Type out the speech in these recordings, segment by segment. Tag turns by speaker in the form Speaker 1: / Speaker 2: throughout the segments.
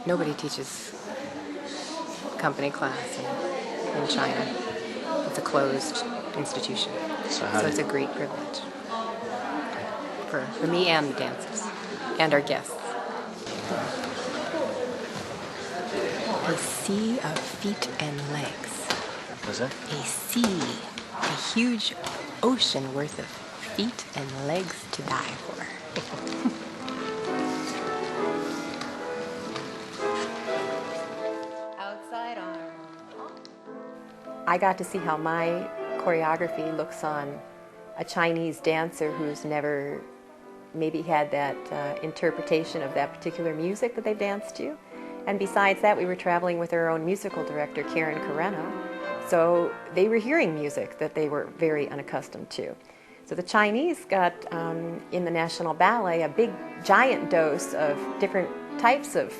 Speaker 1: nobody teaches company class in China. It's a closed institution. So it's a great privilege for me and the dancers and our guests. A sea of feet and legs.
Speaker 2: What's that?
Speaker 1: A sea. A huge ocean worth of feet and legs to die for. Outside arm. I got to see how my choreography looks on a Chinese dancer who's never maybe had that interpretation of that particular music that they've danced to. And besides that, we were traveling with our own musical director, Karen Carreno. So they were hearing music that they were very unaccustomed to. So the Chinese got, in the National Ballet, a big, giant dose of different types of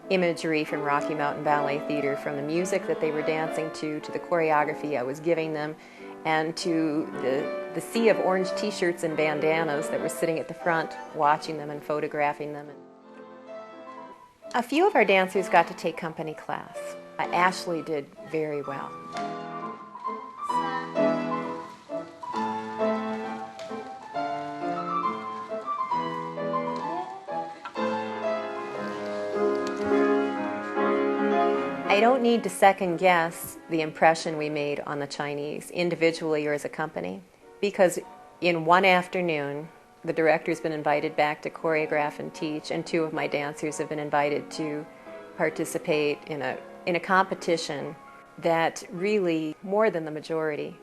Speaker 1: imagery from Rocky Mountain Ballet Theatre, from the music that they were dancing to the choreography I was giving them, and to the sea of orange t-shirts and bandanas that were sitting at the front, watching them and photographing them. A few of our dancers got to take company class. Ashley did very well. I don't need to second guess the impression we made on the Chinese, individually or as a company, because in one afternoon, the director's been invited back to choreograph and teach, and two of my dancers have been invited to participate in a competition that really, more than the majority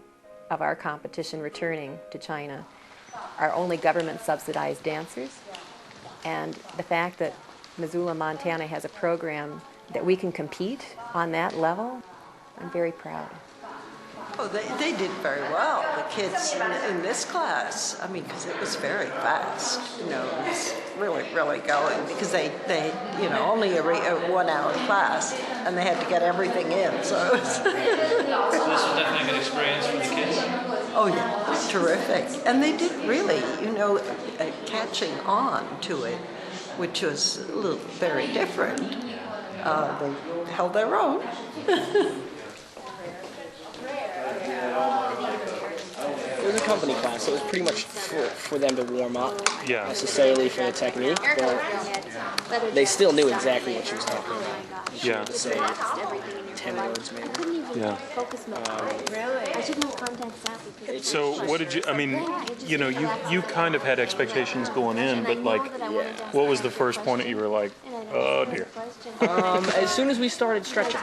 Speaker 1: of our competition returning to China, are only government-subsidized dancers. And the fact that Missoula, Montana has a program that we can compete on that level, I'm very proud.
Speaker 3: Oh, they did very well, the kids in this class. I mean, because it was very fast. You know, it was really, really going, because they only a 1 hour class, and they had to get everything in. So, it was
Speaker 4: So this was definitely a good experience for the kids.
Speaker 3: Oh yeah, terrific. And they did really, catching on to it, which was a little very different. They held their own.
Speaker 2: It was a company class, so it was pretty much for them to warm up,
Speaker 5: Yeah.
Speaker 2: necessarily for the technique, but they still knew exactly what she was talking about. She
Speaker 5: Yeah.
Speaker 2: had to say 10 words maybe.
Speaker 5: Yeah. So what did you, I mean, you kind of had expectations going in, but like, what was the first point that you were like, oh dear?
Speaker 2: As soon as we started stretching.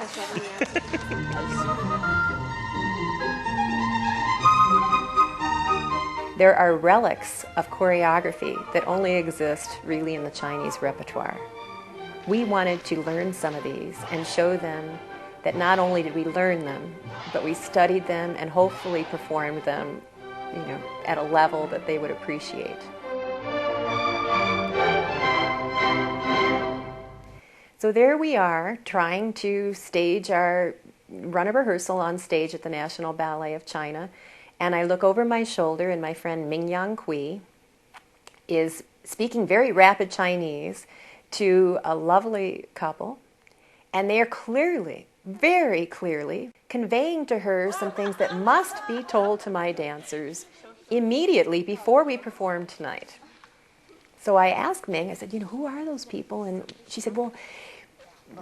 Speaker 1: There are relics of choreography that only exist really in the Chinese repertoire. We wanted to learn some of these and show them that not only did we learn them, but we studied them and hopefully performed them, at a level that they would appreciate. So there we are, trying to run a rehearsal on stage at the National Ballet of China. And I look over my shoulder, and my friend Mingyang Kui is speaking very rapid Chinese to a lovely couple. And they are clearly, very clearly, conveying to her some things that must be told to my dancers immediately before we perform tonight. So I asked Ming, I said, who are those people? And she said, well,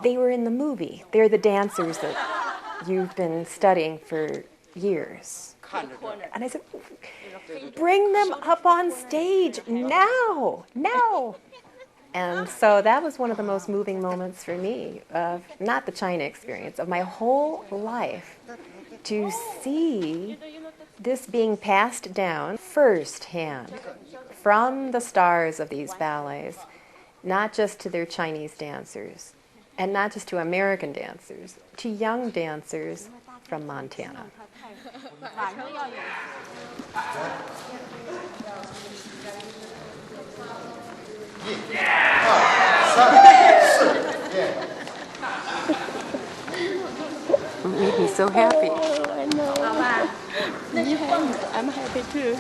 Speaker 1: they were in the movie. They're the dancers that you've been studying for years. And I said, bring them up on stage now. And so that was one of the most moving moments for me, of not the China experience, of my whole life, to see this being passed down firsthand from the stars of these ballets, not just to their Chinese dancers, and not just to American dancers, to young dancers from Montana. It made me so happy.
Speaker 6: I know. I'm happy too.